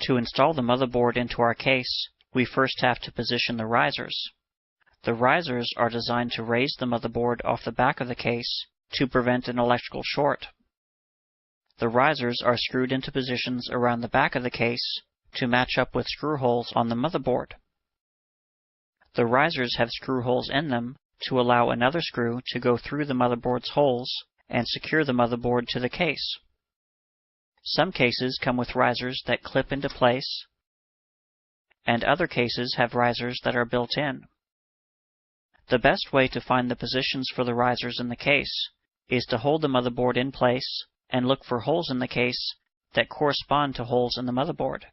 To install the motherboard into our case, we first have to position the risers. The risers are designed to raise the motherboard off the back of the case to prevent an electrical short. The risers are screwed into positions around the back of the case to match up with screw holes on the motherboard. The risers have screw holes in them to allow another screw to go through the motherboard's holes and secure the motherboard to the case. Some cases come with risers that clip into place, and other cases have risers that are built in. The best way to find the positions for the risers in the case is to hold the motherboard in place and look for holes in the case that correspond to holes in the motherboard.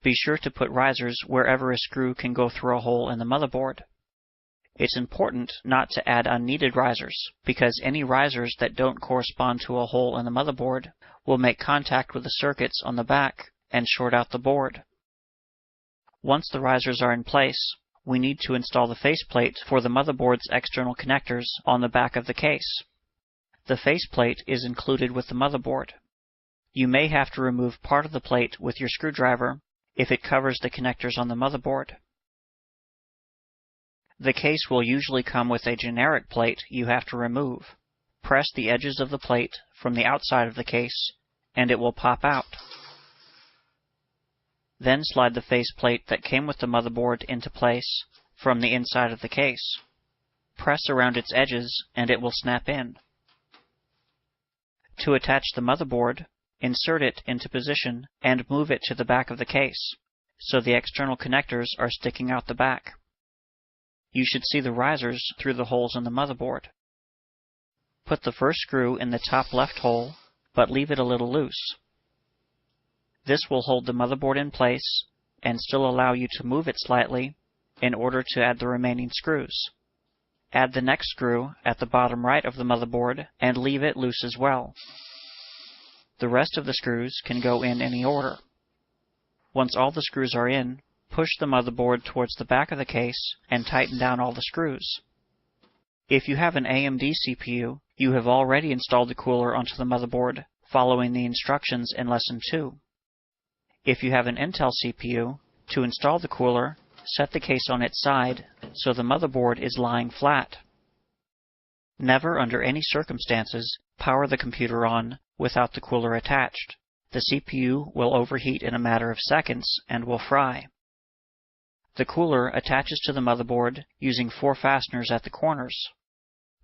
Be sure to put risers wherever a screw can go through a hole in the motherboard. It's important not to add unneeded risers, because any risers that don't correspond to a hole in the motherboard will make contact with the circuits on the back and short out the board. Once the risers are in place, we need to install the faceplate for the motherboard's external connectors on the back of the case. The faceplate is included with the motherboard. You may have to remove part of the plate with your screwdriver if it covers the connectors on the motherboard. The case will usually come with a generic plate you have to remove. Press the edges of the plate from the outside of the case, and it will pop out. Then slide the faceplate that came with the motherboard into place from the inside of the case. Press around its edges, and it will snap in. To attach the motherboard, insert it into position and move it to the back of the case, so the external connectors are sticking out the back. You should see the risers through the holes in the motherboard. Put the first screw in the top left hole, but leave it a little loose. This will hold the motherboard in place and still allow you to move it slightly in order to add the remaining screws. Add the next screw at the bottom right of the motherboard and leave it loose as well. The rest of the screws can go in any order. Once all the screws are in, push the motherboard towards the back of the case and tighten down all the screws. If you have an AMD CPU, you have already installed the cooler onto the motherboard following the instructions in Lesson 2. If you have an Intel CPU, to install the cooler, set the case on its side so the motherboard is lying flat. Never, under any circumstances, power the computer on without the cooler attached. The CPU will overheat in a matter of seconds and will fry. The cooler attaches to the motherboard using 4 fasteners at the corners.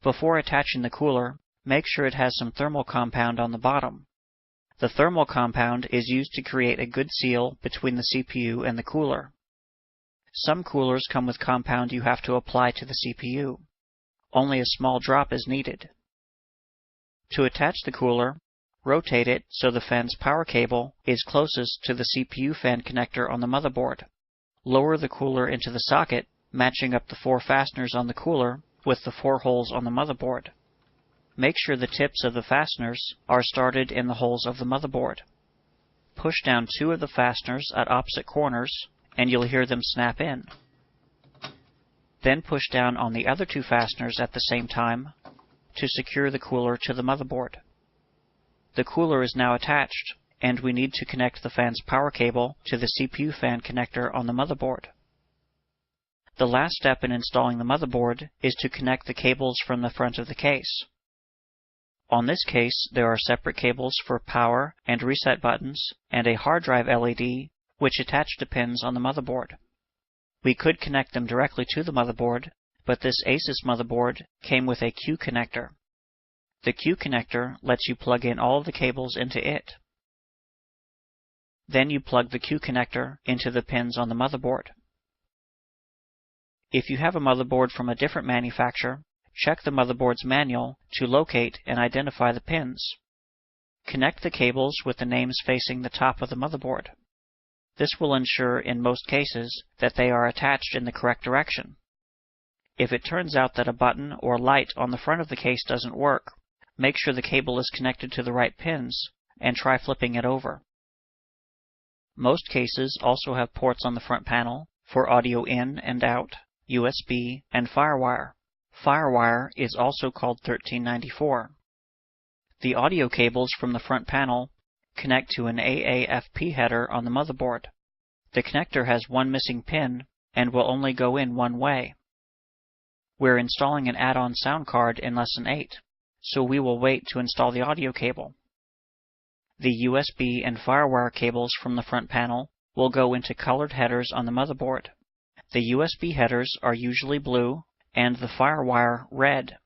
Before attaching the cooler, make sure it has some thermal compound on the bottom. The thermal compound is used to create a good seal between the CPU and the cooler. Some coolers come with compound you have to apply to the CPU. Only a small drop is needed. To attach the cooler, rotate it so the fan's power cable is closest to the CPU fan connector on the motherboard. Lower the cooler into the socket, matching up the 4 fasteners on the cooler with the 4 holes on the motherboard. Make sure the tips of the fasteners are started in the holes of the motherboard. Push down 2 of the fasteners at opposite corners, and you'll hear them snap in. Then push down on the other 2 fasteners at the same time to secure the cooler to the motherboard. The cooler is now attached, and we need to connect the fan's power cable to the CPU fan connector on the motherboard. The last step in installing the motherboard is to connect the cables from the front of the case. On this case, there are separate cables for power and reset buttons, and a hard drive LED, which attach to pins on the motherboard. We could connect them directly to the motherboard, but this Asus motherboard came with a Q connector. The Q connector lets you plug in all of the cables into it. Then you plug the Q connector into the pins on the motherboard. If you have a motherboard from a different manufacturer, check the motherboard's manual to locate and identify the pins. Connect the cables with the names facing the top of the motherboard. This will ensure, in most cases, that they are attached in the correct direction. If it turns out that a button or light on the front of the case doesn't work, make sure the cable is connected to the right pins and try flipping it over. Most cases also have ports on the front panel for audio in and out, USB, and FireWire. FireWire is also called 1394. The audio cables from the front panel connect to an AAFP header on the motherboard. The connector has one missing pin and will only go in one way. We're installing an add-on sound card in Lesson 8, so we will wait to install the audio cable. The USB and FireWire cables from the front panel will go into colored headers on the motherboard. The USB headers are usually blue and the FireWire red.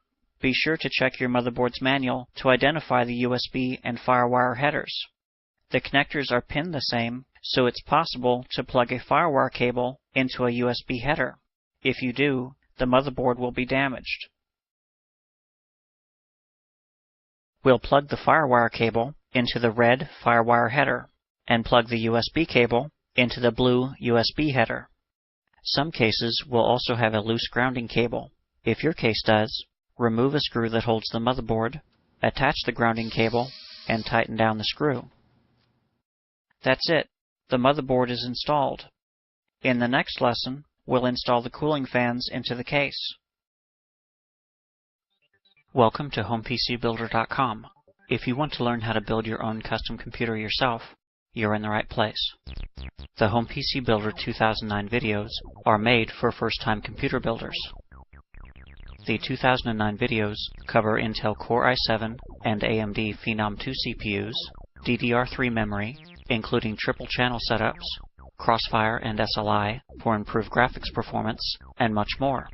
Be sure to check your motherboard's manual to identify the USB and FireWire headers. The connectors are pinned the same, so it's possible to plug a FireWire cable into a USB header. If you do, the motherboard will be damaged. We'll plug the FireWire cable into the red FireWire header and plug the USB cable into the blue USB header. Some cases will also have a loose grounding cable. If your case does, remove a screw that holds the motherboard, attach the grounding cable, and tighten down the screw. That's it. The motherboard is installed. In the next lesson, we'll install the cooling fans into the case. Welcome to homepcbuildercom. If you want to learn how to build your own custom computer yourself, you're in the right place. The Home PC Builder 2009 videos are made for first-time computer builders. The 2009 videos cover Intel Core i7 and AMD Phenom 2 CPUs, DDR3 memory, including triple channel setups, Crossfire and SLI for improved graphics performance, and much more.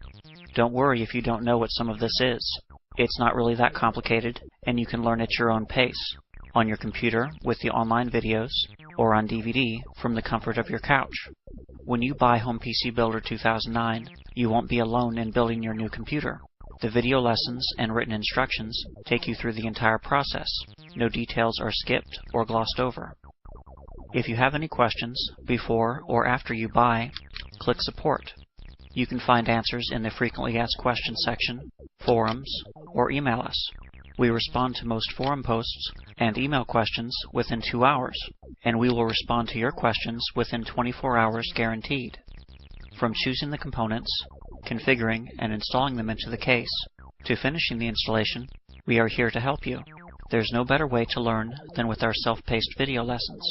Don't worry if you don't know what some of this is. It's not really that complicated, and you can learn at your own pace, on your computer with the online videos, or on DVD from the comfort of your couch. When you buy Home PC Builder 2009, you won't be alone in building your new computer. The video lessons and written instructions take you through the entire process. No details are skipped or glossed over. If you have any questions before or after you buy, click Support. You can find answers in the Frequently Asked Questions section, forums, or email us. We respond to most forum posts and email questions within 2 hours, and we will respond to your questions within 24 hours guaranteed. From choosing the components, configuring and installing them into the case, to finishing the installation, we are here to help you. There's no better way to learn than with our self-paced video lessons.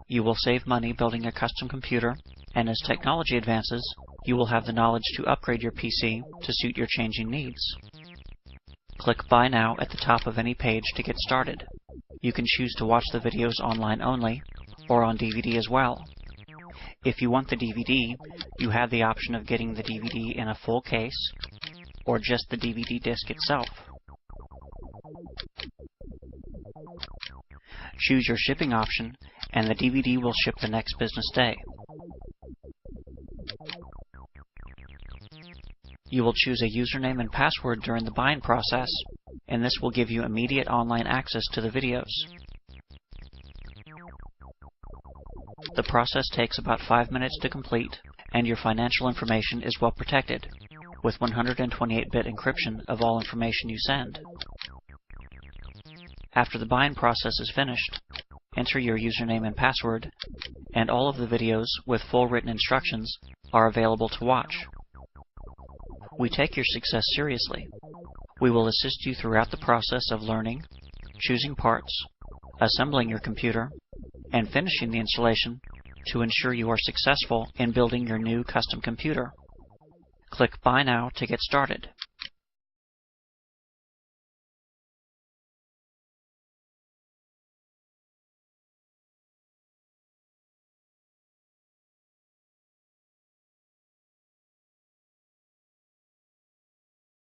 You will save money building a custom computer, and as technology advances, you will have the knowledge to upgrade your PC to suit your changing needs. Click Buy Now at the top of any page to get started. You can choose to watch the videos online only, or on DVD as well. If you want the DVD, you have the option of getting the DVD in a full case, or just the DVD disc itself. Choose your shipping option, and the DVD will ship the next business day. You will choose a username and password during the buying process, and this will give you immediate online access to the videos. The process takes about 5 minutes to complete, and your financial information is well protected, with 128-bit encryption of all information you send. After the buying process is finished, enter your username and password, and all of the videos with full written instructions are available to watch. We take your success seriously. We will assist you throughout the process of learning, choosing parts, assembling your computer, and finishing the installation to ensure you are successful in building your new custom computer. Click Buy Now to get started.